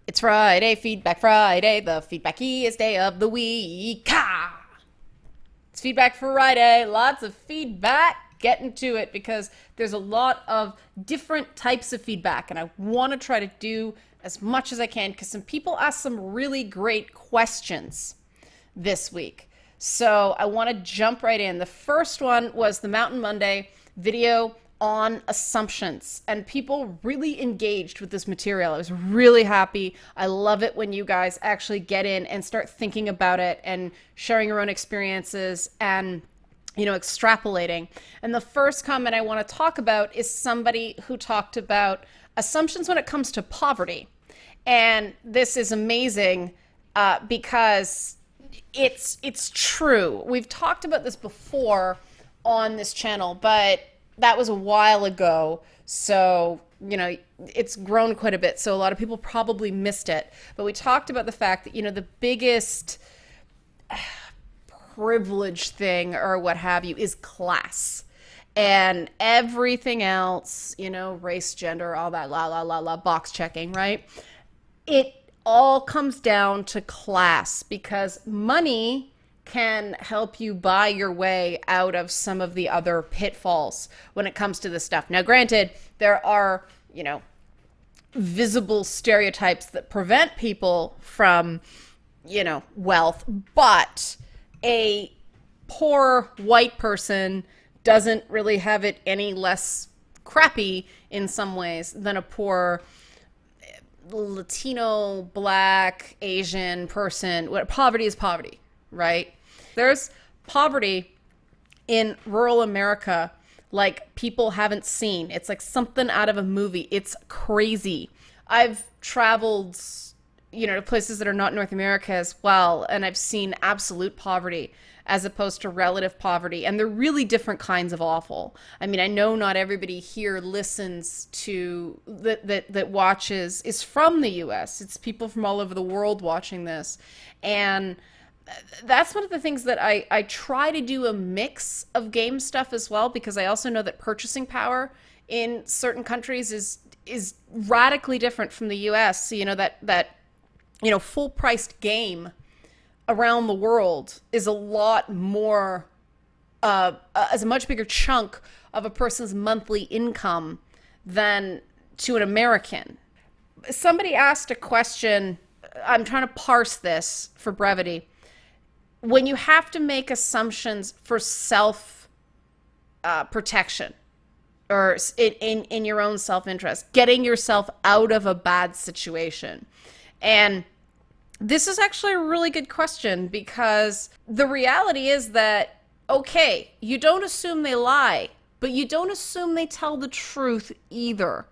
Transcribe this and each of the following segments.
It's Friday, Feedback Friday, the feedbackiest day of the week. Ha! It's Feedback Friday, lots of feedback. Get into it because there's a lot of different types of feedback, and I want to try to do as much as I can because some people asked some really great questions this week. So I want to jump right in. The first one was the Mountain Monday video on assumptions, and people really engaged with this material. I was really happy. I love it when you guys actually get in and start thinking about it and sharing your own experiences and extrapolating. And the first comment I want to talk about is somebody who talked about assumptions when it comes to poverty. And this is amazing because it's true. We've talked about this before on this channel, but that was a while ago. So, it's grown quite a bit. So a lot of people probably missed it. But we talked about the fact that, the biggest privilege thing or what have you is class. And everything else, race, gender, all that, la, la, la, la, box checking, right? It all comes down to class because money can help you buy your way out of some of the other pitfalls when it comes to this stuff. Now, granted, there are, visible stereotypes that prevent people from, wealth, but a poor white person doesn't really have it any less crappy in some ways than a poor Latino, Black, Asian person. Poverty is poverty, right? There's poverty in rural America like people haven't seen. It's like something out of a movie. It's crazy. I've traveled, to places that are not North America as well, and I've seen absolute poverty as opposed to relative poverty. And they're really different kinds of awful. I mean, I know not everybody here listens to, that watches, is from the US. It's people from all over the world watching this. And that's one of the things that I try to do a mix of game stuff as well, because I also know that purchasing power in certain countries is radically different from the US. So, that full priced game around the world is a lot more, as a much bigger chunk of a person's monthly income than to an American. Somebody asked a question. I'm trying to parse this for brevity. When you have to make assumptions for self protection or in your own self-interest, getting yourself out of a bad situation. And this is actually a really good question because the reality is that, okay, you don't assume they lie, but you don't assume they tell the truth either.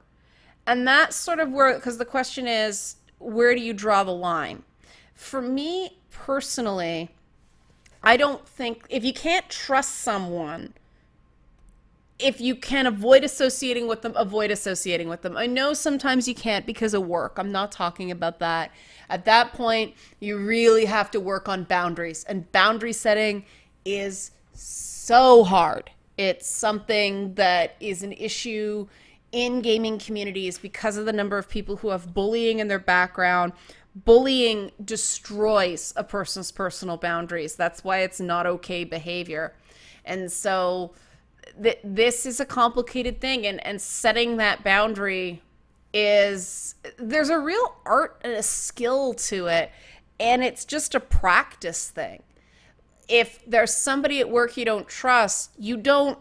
And that's sort of where, because the question is, where do you draw the line? For me personally, I don't think, if you can't trust someone, if you can avoid associating with them, avoid associating with them. I know sometimes you can't because of work. I'm not talking about that. At that point, you really have to work on boundaries. And boundary setting is so hard. It's something that is an issue in gaming communities because of the number of people who have bullying in their background. Bullying destroys a person's personal boundaries. That's why it's not okay behavior. And so this is a complicated thing, and setting that boundary there's a real art and a skill to it, and it's just a practice thing. If there's somebody at work you don't trust, you don't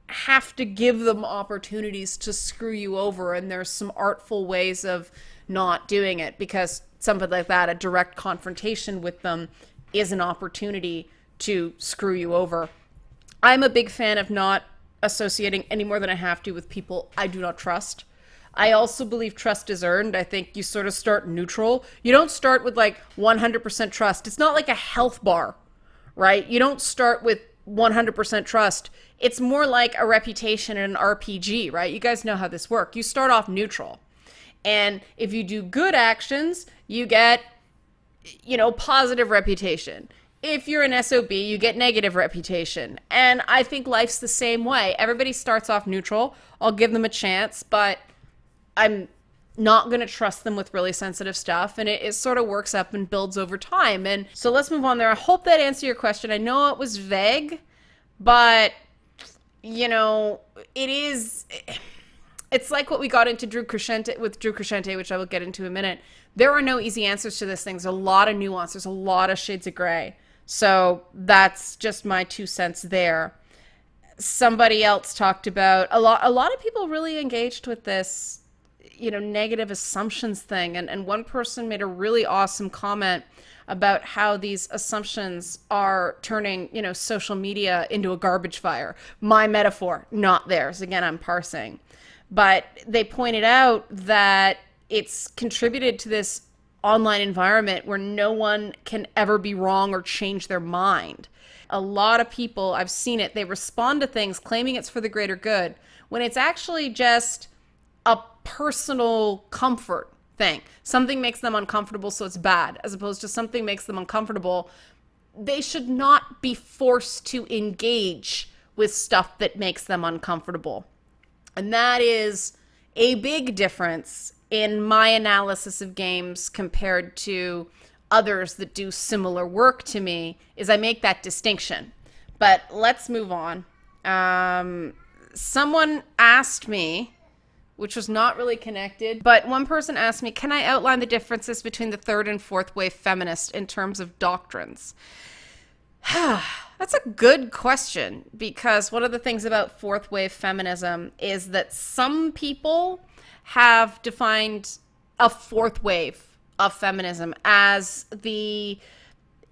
have to give them opportunities to screw you over, and there's some artful ways of not doing it, because something like that, a direct confrontation with them, is an opportunity to screw you over. I'm a big fan of not associating any more than I have to with people I do not trust. I also believe trust is earned. I think you sort of start neutral. You don't start with like 100% trust. It's not like a health bar, right? You don't start with 100% trust. It's more like a reputation in an RPG, right? You guys know how this works. You start off neutral. And if you do good actions, you get, positive reputation. If you're an SOB, you get negative reputation. And I think life's the same way. Everybody starts off neutral. I'll give them a chance, but I'm not going to trust them with really sensitive stuff. And it sort of works up and builds over time. And so let's move on there. I hope that answered your question. I know it was vague, but, you know, it's like what we got into Drew Crescente, which I will get into in a minute. There are no easy answers to this thing. There's a lot of nuance. There's a lot of shades of gray. So that's just my 2 cents there. Somebody else talked about a lot of people really engaged with this, you know, negative assumptions thing. And one person made a really awesome comment about how these assumptions are turning, you know, social media into a garbage fire. My metaphor, not theirs. Again, I'm parsing. But they pointed out that it's contributed to this online environment where no one can ever be wrong or change their mind. A lot of people, I've seen it, they respond to things claiming it's for the greater good when it's actually just a personal comfort thing. Something makes them uncomfortable, so it's bad, as opposed to something makes them uncomfortable. They should not be forced to engage with stuff that makes them uncomfortable. And that is a big difference in my analysis of games compared to others that do similar work to me, is I make that distinction. But let's move on. Someone asked me, which was not really connected, but one person asked me, can I outline the differences between the third and fourth wave feminists in terms of doctrines? That's a good question, because one of the things about fourth wave feminism is that some people have defined a fourth wave of feminism as the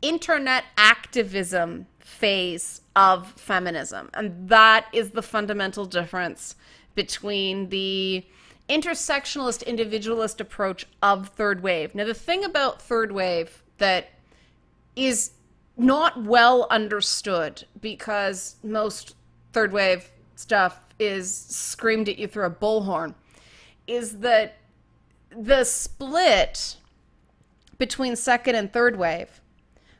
internet activism phase of feminism. And that is the fundamental difference between the intersectionalist, individualist approach of third wave. Now, the thing about third wave that is not well understood, because most third wave stuff is screamed at you through a bullhorn, is that the split between second and third wave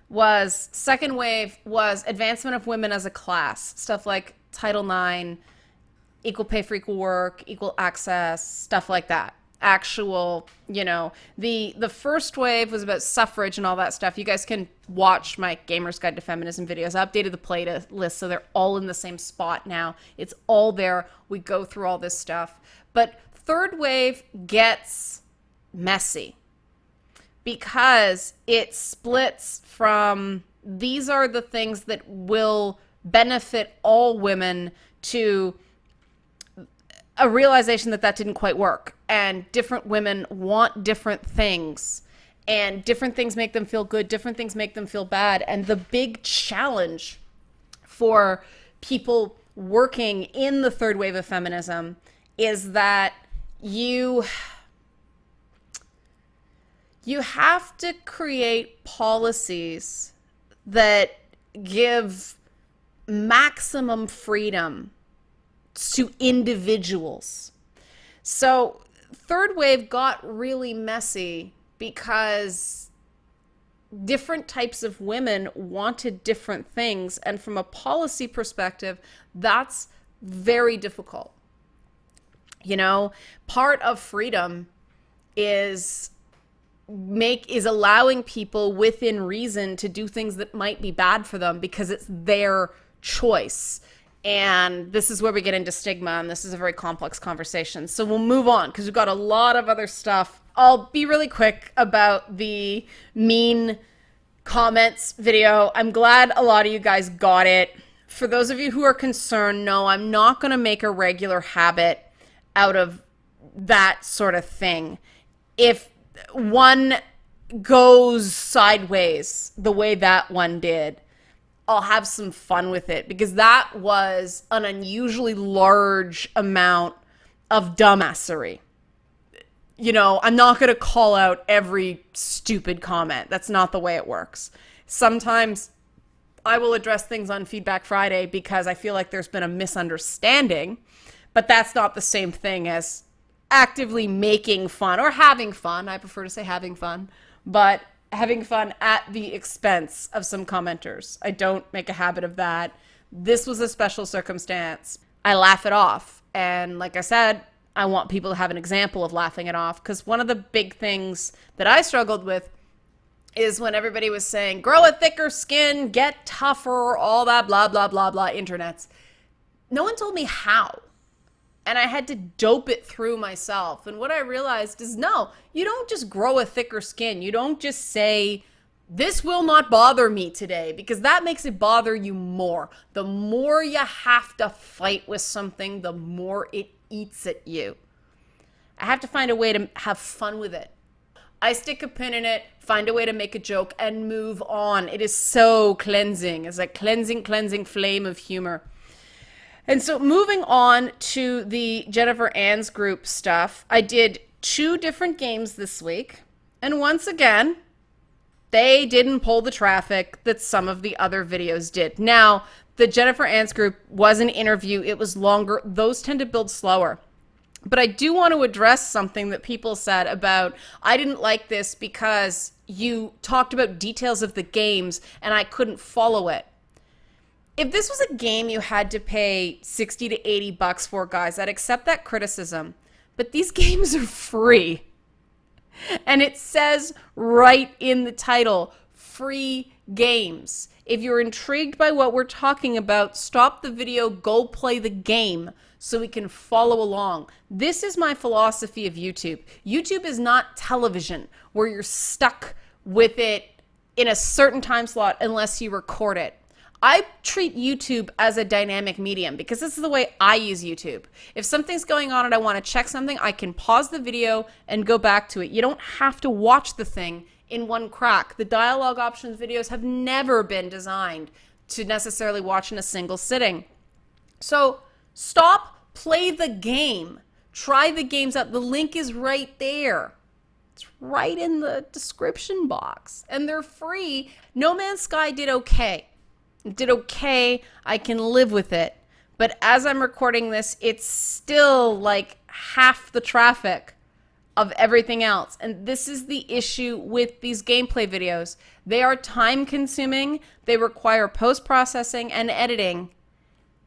was, second wave was advancement of women as a class, stuff like Title IX, equal pay for equal work, equal access, stuff like that. Actual, you know, the first wave was about suffrage and all that stuff. You guys can watch my Gamer's Guide to Feminism videos. I updated the playlist so they're all in the same spot now. It's all there. We go through all this stuff. But third wave gets messy because it splits from, these are the things that will benefit all women, to a realization that that didn't quite work, and different women want different things, and different things make them feel good, different things make them feel bad. And the big challenge for people working in the third wave of feminism is that you have to create policies that give maximum freedom to individuals. So third wave got really messy because different types of women wanted different things. And from a policy perspective, that's very difficult. You know, part of freedom is allowing people within reason to do things that might be bad for them because it's their choice. And this is where we get into stigma, and this is a very complex conversation. So we'll move on because we've got a lot of other stuff. I'll be really quick about the mean comments video. I'm glad a lot of you guys got it. For those of you who are concerned, no, I'm not going to make a regular habit out of that sort of thing. If one goes sideways the way that one did, I'll have some fun with it, because that was an unusually large amount of dumbassery. You know, I'm not going to call out every stupid comment. That's not the way it works. Sometimes I will address things on Feedback Friday because I feel like there's been a misunderstanding, but that's not the same thing as actively making fun or having fun. I prefer to say having fun, but having fun at the expense of some commenters. I don't make a habit of that. This was a special circumstance. I laugh it off. And like I said, I want people to have an example of laughing it off. Because one of the big things that I struggled with is when everybody was saying, grow a thicker skin, get tougher, all that blah, blah, blah, blah, internets. No one told me how. And I had to dope it through myself. And what I realized is, no, you don't just grow a thicker skin. You don't just say, this will not bother me today, because that makes it bother you more. The more you have to fight with something, the more it eats at you. I have to find a way to have fun with it. I stick a pin in it, find a way to make a joke, and move on. It is so cleansing. It's like cleansing flame of humor. And so moving on to the Jennifer Ann's group stuff, I did 2 different games this week. And once again, they didn't pull the traffic that some of the other videos did. Now, the Jennifer Ann's group was an interview. It was longer. Those tend to build slower. But I do want to address something that people said about, I didn't like this because you talked about details of the games and I couldn't follow it. If this was a game you had to pay 60 to 80 bucks for, guys, I'd accept that criticism. But these games are free. And it says right in the title, free games. If you're intrigued by what we're talking about, stop the video, go play the game so we can follow along. This is my philosophy of YouTube. YouTube is not television where you're stuck with it in a certain time slot unless you record it. I treat YouTube as a dynamic medium because this is the way I use YouTube. If something's going on and I want to check something, I can pause the video and go back to it. You don't have to watch the thing in one crack. The dialogue options videos have never been designed to necessarily watch in a single sitting. So stop, play the game. Try the games out. The link is right there. It's right in the description box. And they're free. No Man's Sky did okay. It did okay. I can live with it. But as I'm recording this, it's still like half the traffic of everything else. And this is the issue with these gameplay videos. They are time consuming. They require post-processing and editing.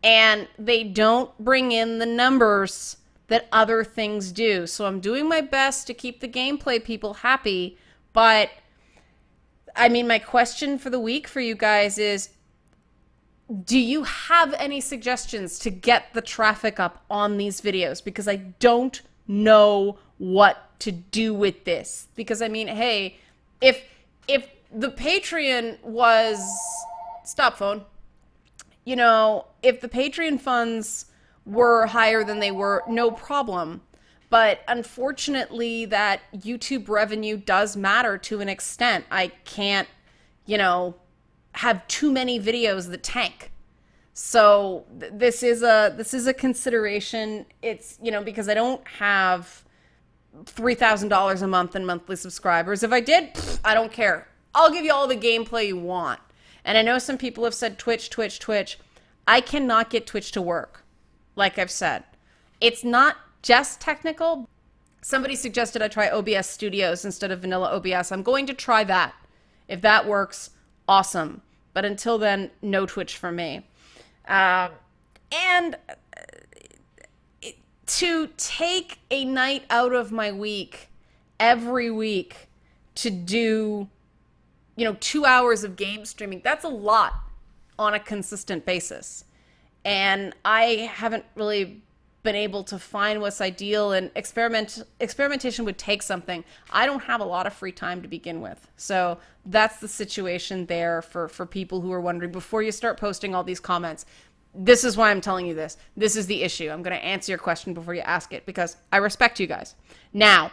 And they don't bring in the numbers that other things do. So I'm doing my best to keep the gameplay people happy. But I mean, my question for the week for you guys is, do you have any suggestions to get the traffic up on these videos? Because I don't know what to do with this. Because I mean, hey, if the Patreon was... Stop phone. You know, if the Patreon funds were higher than they were, no problem. But unfortunately, that YouTube revenue does matter to an extent. I can't, you know, have too many videos that tank. So this is a consideration. It's, you know, because I don't have $3,000 a month in monthly subscribers. If I did, I don't care. I'll give you all the gameplay you want. And I know some people have said Twitch. I cannot get Twitch to work. Like I've said, it's not just technical. Somebody suggested I try OBS Studios instead of vanilla OBS. I'm going to try that. If that works, awesome. But until then, no Twitch for me. And to take a night out of my week every week to do, you know, 2 hours of game streaming, that's a lot on a consistent basis. And I haven't really been able to find what's ideal, and experimentation would take something. I don't have a lot of free time to begin with. So that's the situation there for people who are wondering before you start posting all these comments. This is why I'm telling you this. This is the issue. I'm going to answer your question before you ask it because I respect you guys. Now,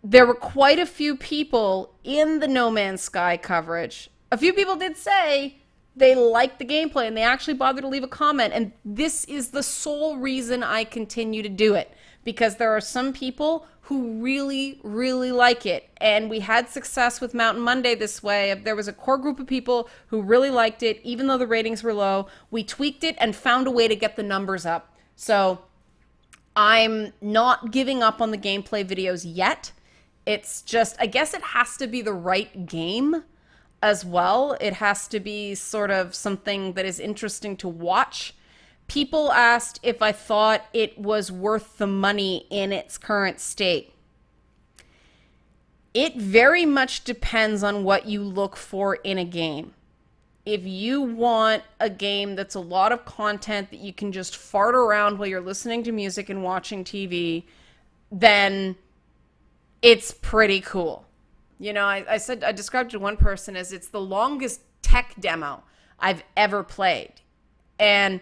there were quite a few people in the No Man's Sky coverage. A few people did say they liked the gameplay and they actually bothered to leave a comment. And this is the sole reason I continue to do it, because there are some people who really, really like it. And we had success with Mountain Monday this way. There was a core group of people who really liked it, even though the ratings were low. We tweaked it and found a way to get the numbers up. So I'm not giving up on the gameplay videos yet. It's just, I guess it has to be the right game as well. It has to be sort of something that is interesting to watch, People asked if I thought it was worth the money in its current state. It very much depends on what you look for in a game. If you want a game that's a lot of content that you can just fart around while you're listening to music and watching TV, then it's pretty cool. You know, I described it to one person as it's the longest tech demo I've ever played. And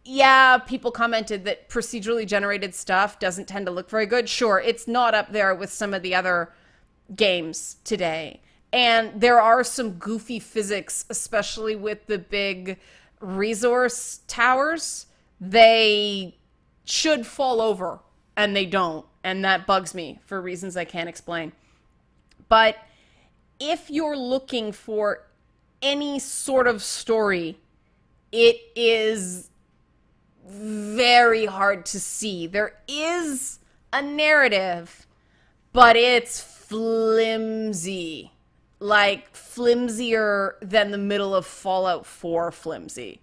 yeah, people commented that procedurally generated stuff doesn't tend to look very good. Sure, it's not up there with some of the other games today. And there are some goofy physics, especially with the big resource towers. They should fall over, and they don't. And that bugs me for reasons I can't explain. But if you're looking for any sort of story, it is very hard to see. There is a narrative, but it's flimsy. Like flimsier than the middle of Fallout 4 flimsy.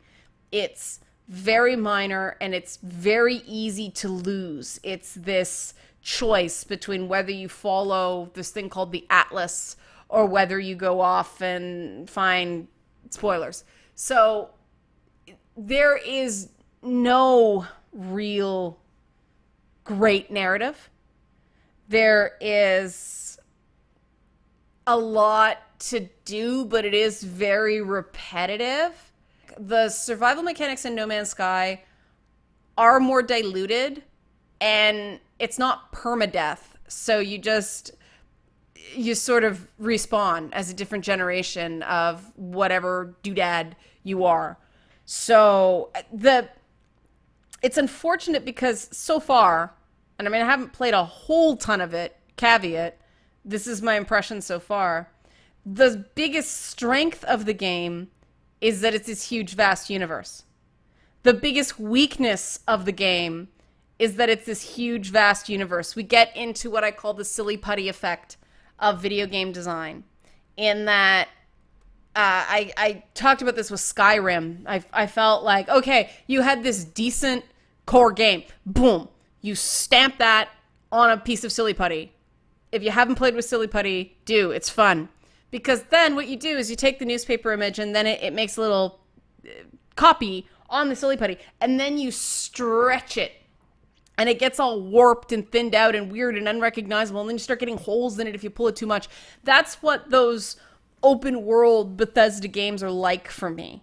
It's very minor and it's very easy to lose. It's this choice between whether you follow this thing called the Atlas or whether you go off and find spoilers. So there is no real great narrative. There is a lot to do, but it is very repetitive. The survival mechanics in No Man's Sky are more diluted, and it's not permadeath. So you sort of respawn as a different generation of whatever doodad you are. So it's unfortunate because so far, and I mean, I haven't played a whole ton of it, caveat, this is my impression so far. The biggest strength of the game is that it's this huge, vast universe. The biggest weakness of the game is that it's this huge, vast universe. We get into what I call the silly putty effect of video game design, in that I talked about this with Skyrim. I felt like, okay, you had this decent core game. Boom. You stamp that on a piece of silly putty. If you haven't played with silly putty, do. It's fun. Because then what you do is you take the newspaper image and then it makes a little copy on the silly putty. And then you stretch it. And it gets all warped and thinned out and weird and unrecognizable. And then you start getting holes in it if you pull it too much. That's what those open world Bethesda games are like for me.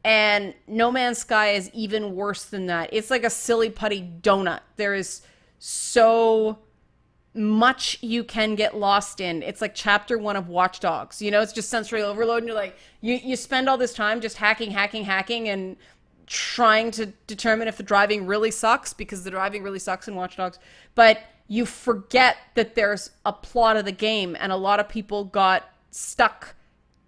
And No Man's Sky is even worse than that. It's like a silly putty donut. There is so much you can get lost in. It's like chapter 1 of Watch Dogs. You know, it's just sensory overload, and you're like, you spend all this time just hacking, and trying to determine if the driving really sucks, because the driving really sucks in Watch Dogs. But you forget that there's a plot of the game, and a lot of people got stuck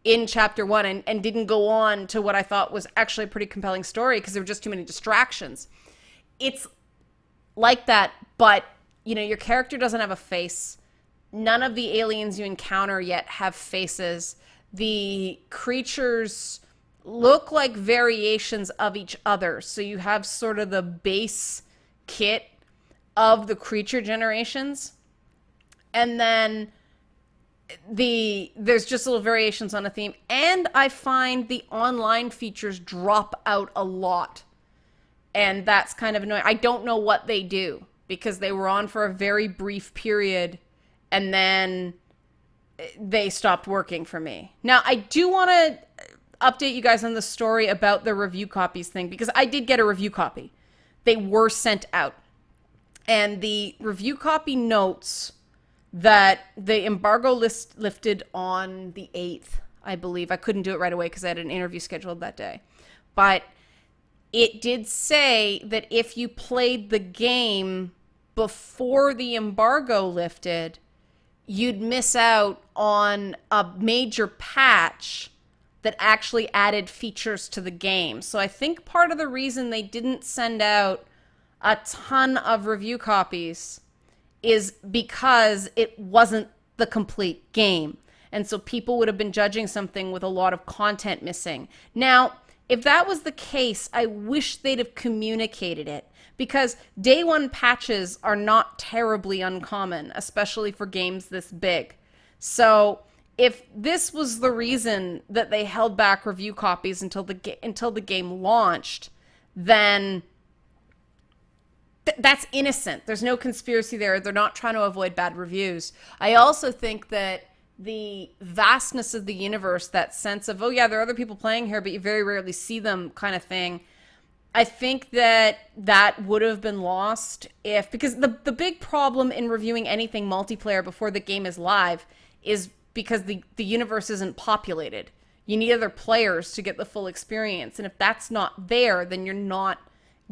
in chapter 1 and didn't go on to what I thought was actually a pretty compelling story because there were just too many distractions. It's like that, but you know, your character doesn't have a face. None of the aliens you encounter yet have faces. The creatures look like variations of each other. So you have sort of the base kit of the creature generations. And then there's just little variations on a theme. And I find the online features drop out a lot. And that's kind of annoying. I don't know what they do, because they were on for a very brief period and then they stopped working for me. Now, I do want to update you guys on the story about the review copies thing, because I did get a review copy. They were sent out. And the review copy notes that the embargo lifted on the 8th, I believe. I couldn't do it right away because I had an interview scheduled that day. But it did say that if you played the game before the embargo lifted, you'd miss out on a major patch that actually added features to the game. So I think part of the reason they didn't send out a ton of review copies is because it wasn't the complete game. And so people would have been judging something with a lot of content missing. Now, If that was the case, I wish they'd have communicated it, because day one patches are not terribly uncommon, especially for games this big. So if this was the reason that they held back review copies until the game launched, then that's innocent. There's no conspiracy there. They're not trying to avoid bad reviews. I also think that the vastness of the universe, that sense of, oh yeah, there are other people playing here, but you very rarely see them kind of thing, I think that that would have been lost if, because the big problem in reviewing anything multiplayer before the game is live is because the universe isn't populated. You need other players to get the full experience. And if that's not there, then you're not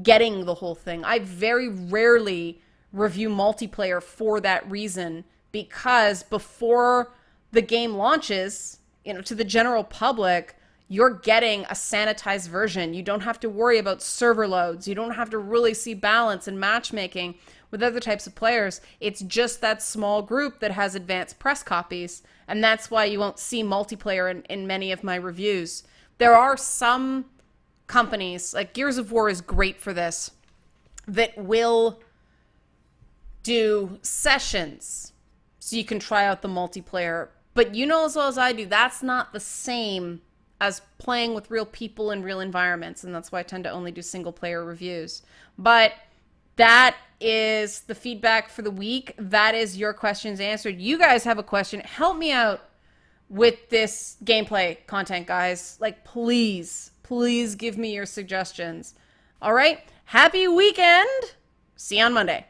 getting the whole thing. I very rarely review multiplayer for that reason, because before the game launches, to the general public, you're getting a sanitized version. You don't have to worry about server loads. You don't have to really see balance and matchmaking with other types of players. It's just that small group that has advanced press copies, and that's why you won't see multiplayer in many of my reviews. There are some companies, like Gears of War is great for this, that will do sessions so you can try out the multiplayer. But you know as well as I do, that's not the same as playing with real people in real environments, and that's why I tend to only do single player reviews. But that is the feedback for the week. That is your questions answered. You guys have a question. Help me out with this gameplay content, guys. Like, please give me your suggestions. All right. Happy weekend. See you on Monday.